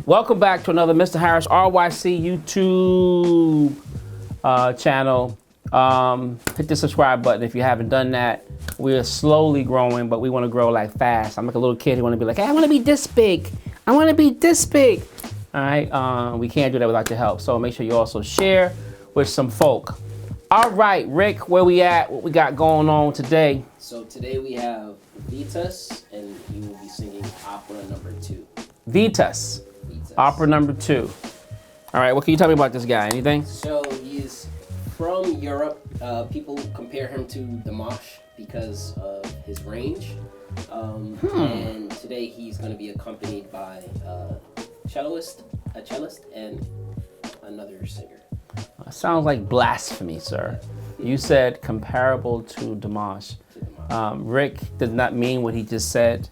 Welcome back to another Mr. Harris RYC YouTube channel. Hit the subscribe button if you haven't done that. We are slowly growing, but we want to grow like fast. I'm like a little kid who want to be like, hey, I want to be this big. I want to be this big. All right, we can't do that without your help. So make sure you also share with some folk. All right, Rick, where we at? What we got going on today? So today we have Vitas, and he will be singing opera number 2. Vitas. Opera number 2. All right, what can you tell me about this guy? Anything? So he's from Europe. People compare him to Dimash because of his range. And today he's going to be accompanied by a cellist, and another singer. Sounds like blasphemy, sir. You said comparable to Dimash. Rick did not mean what he just said.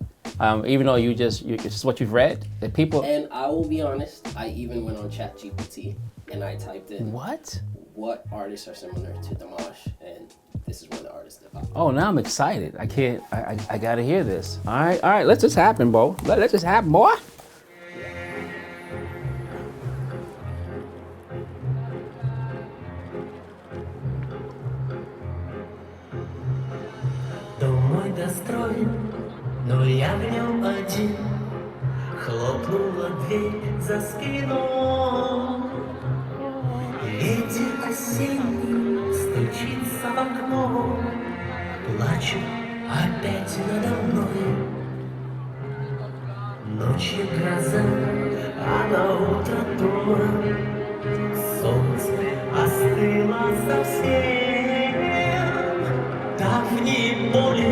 Even though it's just what you've read, that people. And I will be honest, I even went on ChatGPT and I typed in what artists are similar to Dimash, and this is one of the artists that popped up. Oh, now I'm excited. I gotta hear this. All right, let this happen, bro. Let this happen, boy. Дом мой достроен, но я в нем один. Хлопнула дверь за спиной. Ветер осенний стучится в окно. Плачет опять надо мной. Ночью гроза, а на утро туман. Солнце остыло совсем. Давние боли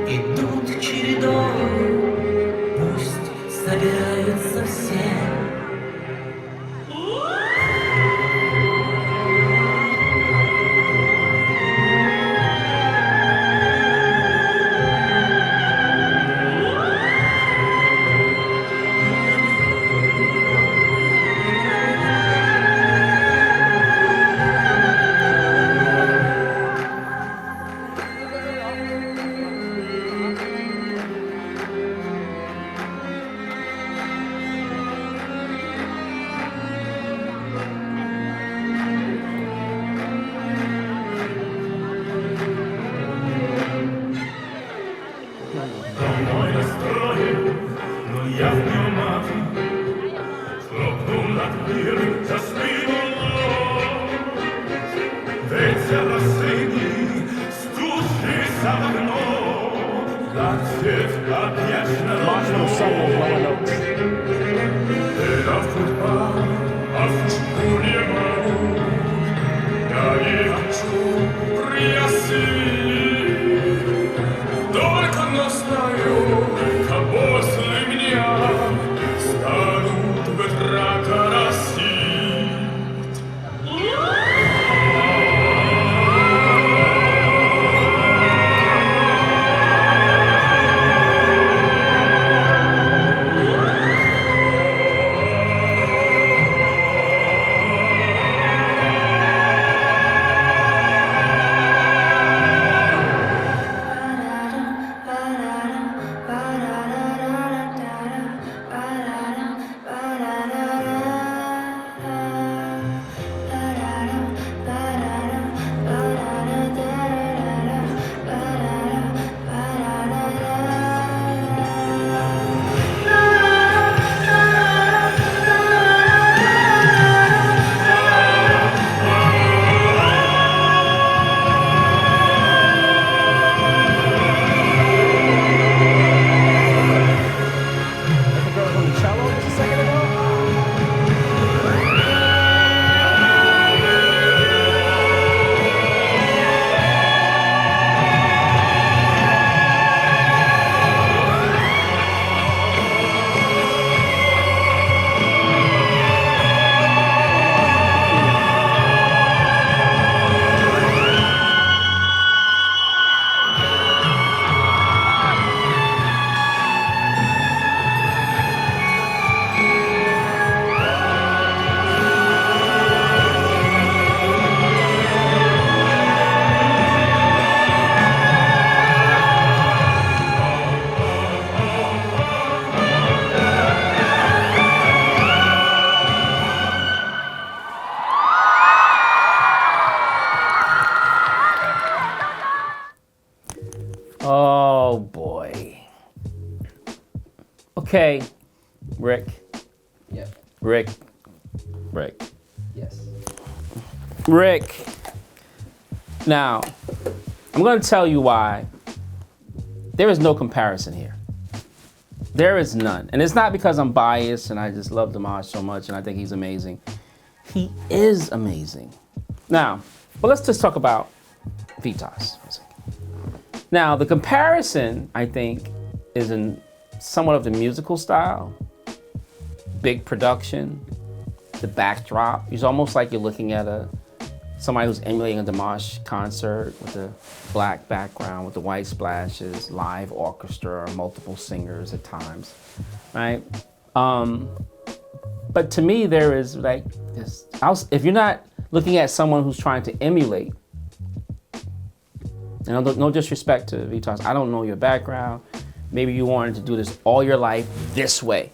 идут чередой, пусть собираются все. Домой настроен, но я в нем один. Хлопнул на дверь за спиной. Ветер осенний стучится в окно. Плачет опять надо мной. Это судьба, а судьбу не могу. Я не хочу прояснить. Только нас только после меня станут ветра тарасить. Okay, Rick. Yeah. Rick. Yes. Rick. Now, I'm going to tell you why there is no comparison here. There is none. And it's not because I'm biased and I just love Dimash so much and I think he's amazing. He is amazing. Now, but let's just talk about Vitas for a second. Now, the comparison, I think, is in somewhat of the musical style, big production, the backdrop. It's almost like you're looking at somebody who's emulating a Dimash concert with a black background, with the white splashes, live orchestra, multiple singers at times, right? But to me, there is like this. If you're not looking at someone who's trying to emulate, and no disrespect to Vitas, I don't know your background. Maybe you wanted to do this all your life this way.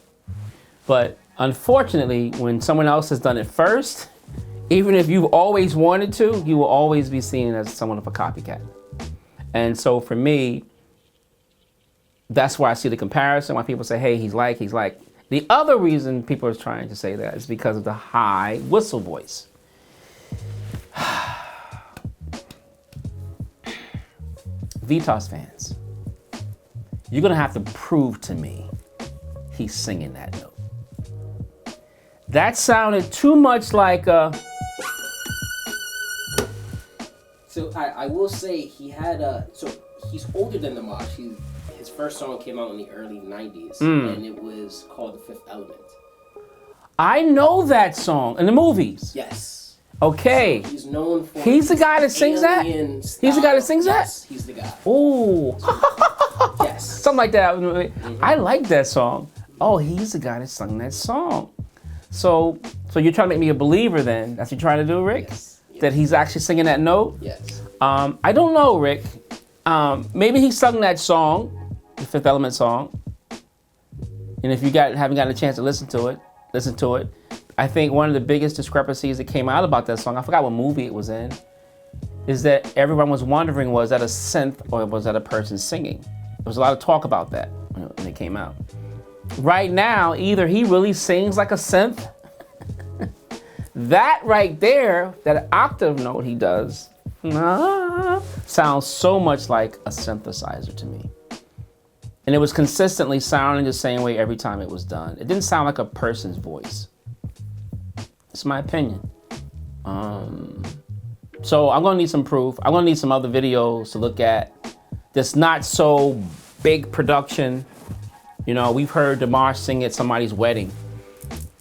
But unfortunately, when someone else has done it first, even if you've always wanted to, you will always be seen as somewhat of a copycat. And so for me, that's why I see the comparison, why people say, hey, he's like. The other reason people are trying to say that is because of the high whistle voice. Vitas fans, you're gonna have to prove to me he's singing that note. That sounded too much like a... So I will say he had so he's older than Dimash. His first song came out in the early 90s, and it was called The Fifth Element. I know that song in the movies. Yes. Okay. So he's known for... He's the guy that sings that? He's the guy that sings that? Yes, he's the guy. Ooh. Yes. Something like that. I like that song. Oh, he's the guy that sung that song. So you're trying to make me a believer then? That's what you're trying to do, Rick? Yes. That he's actually singing that note? Yes. I don't know, Rick. Maybe he sung that song, the Fifth Element song. And if you haven't gotten a chance to listen to it. I think one of the biggest discrepancies that came out about that song, I forgot what movie it was in, is that everyone was wondering, was that a synth or was that a person singing? There was a lot of talk about that when it came out. Right now, either he really sings like a synth, that right there, that octave note he does, sounds so much like a synthesizer to me. And it was consistently sounding the same way every time it was done. It didn't sound like a person's voice. It's my opinion. So I'm gonna need some proof. I'm gonna need some other videos to look at. That's not so big production. You know, we've heard Dimash sing at somebody's wedding.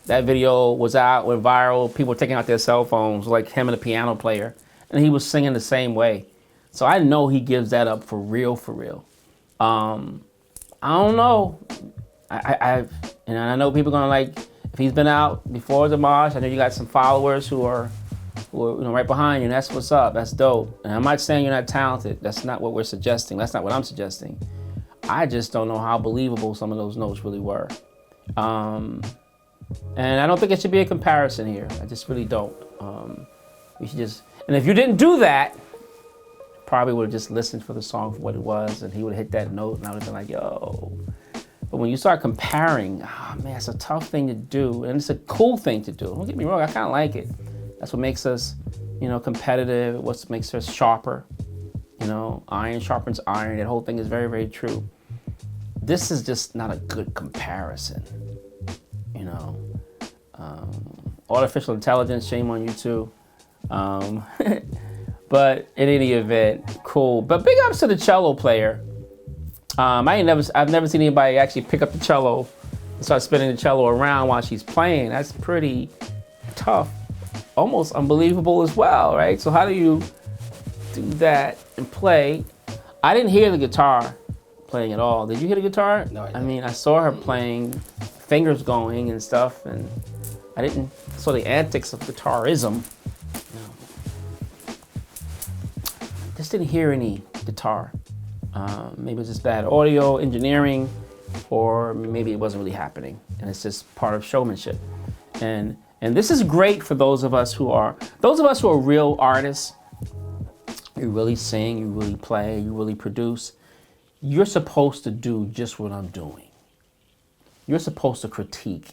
That video was out, went viral. People were taking out their cell phones, like him and a piano player, and he was singing the same way. So I know he gives that up for real, for real. I don't know. I know people are gonna like, if he's been out before Dimash, I know you got some followers who are right behind you, and that's what's up. That's dope. And I'm not saying you're not talented. That's not what we're suggesting. That's not what I'm suggesting. I just don't know how believable some of those notes really were. And I don't think it should be a comparison here. I just really don't. You should just, and if you didn't do that, probably would have just listened for the song for what it was, and he would have hit that note, and I would have been like, yo. But when you start comparing, man, it's a tough thing to do, and it's a cool thing to do. Don't get me wrong, I kind of like it. That's what makes us, competitive. What makes us sharper. Iron sharpens iron. That whole thing is very, very true. This is just not a good comparison. Artificial intelligence, shame on you too. But in any event, cool. But big ups to the cello player. I've never seen anybody actually pick up the cello and start spinning the cello around while she's playing. That's pretty tough, almost unbelievable as well, right? So how do you do that and play? I didn't hear the guitar playing at all. Did you hear the guitar? No, I didn't. I mean, I saw her playing, fingers going and stuff, and I didn't saw the antics of guitarism. Just didn't hear any guitar. Maybe it's just bad audio engineering, or maybe it wasn't really happening, and it's just part of showmanship. And this is great for those of us who are real artists. You really sing, you really play, you really produce. You're supposed to do just what I'm doing. You're supposed to critique.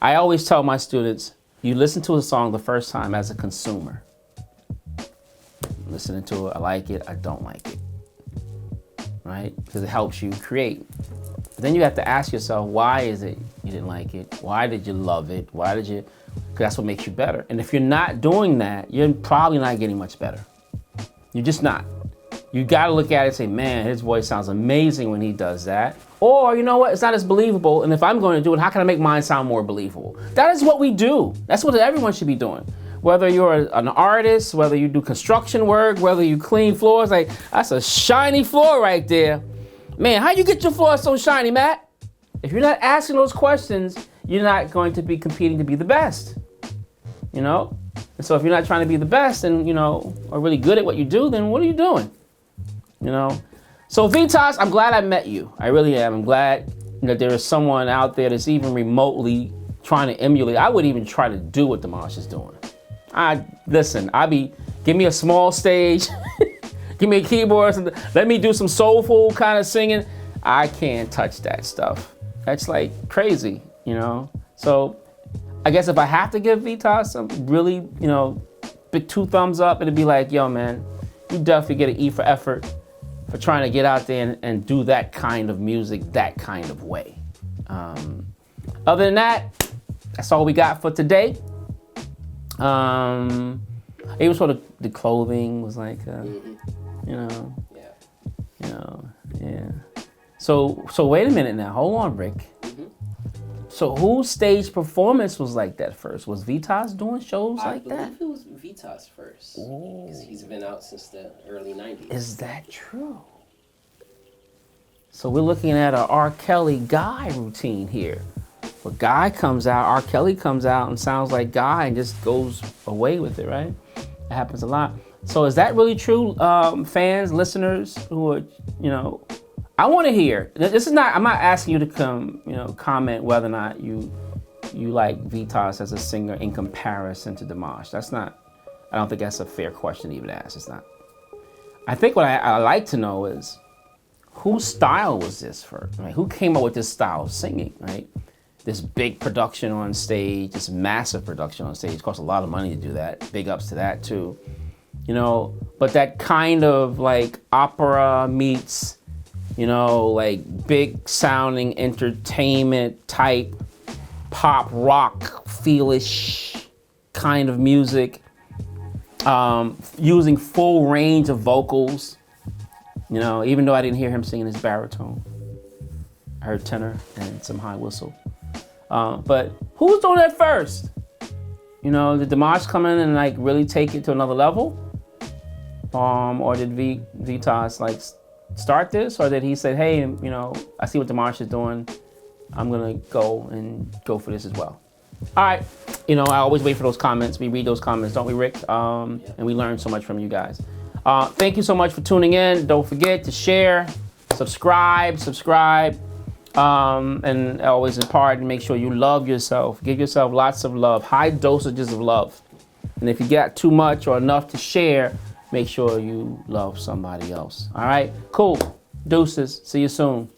I always tell my students, you listen to a song the first time as a consumer. Listening to it, I like it, I don't like it. Right? Because it helps you create. But then you have to ask yourself, why is it you didn't like it? Why did you love it? Why did you? Because that's what makes you better. And if you're not doing that, you're probably not getting much better. You're just not. You gotta look at it and say, man, his voice sounds amazing when he does that. Or, you know what, it's not as believable, and if I'm going to do it, how can I make mine sound more believable? That is what we do. That's what everyone should be doing. Whether you're an artist, whether you do construction work, whether you clean floors, like, that's a shiny floor right there. Man, how you get your floor so shiny, Matt? If you're not asking those questions, you're not going to be competing to be the best, you know? And so if you're not trying to be the best and, you know, are really good at what you do, then what are you doing? You know? So Vitas, I'm glad I met you. I really am. I'm glad that there is someone out there that's even remotely trying to emulate. I would even try to do what Dimash is doing. Give me a small stage, give me a keyboard, let me do some soulful kind of singing. I can't touch that stuff. That's like crazy, you know? So I guess if I have to give Vitas some really, you know, big 2 thumbs up, it'd be like, yo, man, you definitely get an E for effort for trying to get out there and do that kind of music, that kind of way. Other than that, that's all we got for today. Even sort of the clothing was like, you know, yeah. So wait a minute now. Hold on, Rick. So whose stage performance was like that first? Was Vitas doing shows like that? I believe it was Vitas first. Because he's been out since the early 90s. Is that true? So we're looking at a R. Kelly Guy routine here. Where Guy comes out, R. Kelly comes out and sounds like Guy and just goes away with it, right? That happens a lot. So is that really true, fans, listeners who are, you know, I want to hear. I'm not asking you to come, you know, comment whether or not you like Vitas as a singer in comparison to Dimash. I don't think that's a fair question to even ask. It's not. I think what I like to know is whose style was this for, right? Who came up with this style of singing, right? This big production on stage, this massive production on stage. It costs a lot of money to do that. Big ups to that too. You know, but that kind of like opera meets, you know, like big sounding entertainment type pop rock feelish kind of music, using full range of vocals, you know, even though I didn't hear him singing his baritone. I heard tenor and some high whistle. But who was doing that first? You know, did Dimash come in and like really take it to another level? Or did Vitas like start this, or did he say, hey, you know, I see what Dimash is doing, I'm gonna go for this as well? All right, you know, I always wait for those comments. We read those comments, don't we, Rick? And we learn so much from you guys. Thank you so much for tuning in. Don't forget to share, subscribe, and always important, make sure you love yourself. Give yourself lots of love, high dosages of love. And if you got too much or enough to share, make sure you love somebody else. All right, cool. Deuces. See you soon.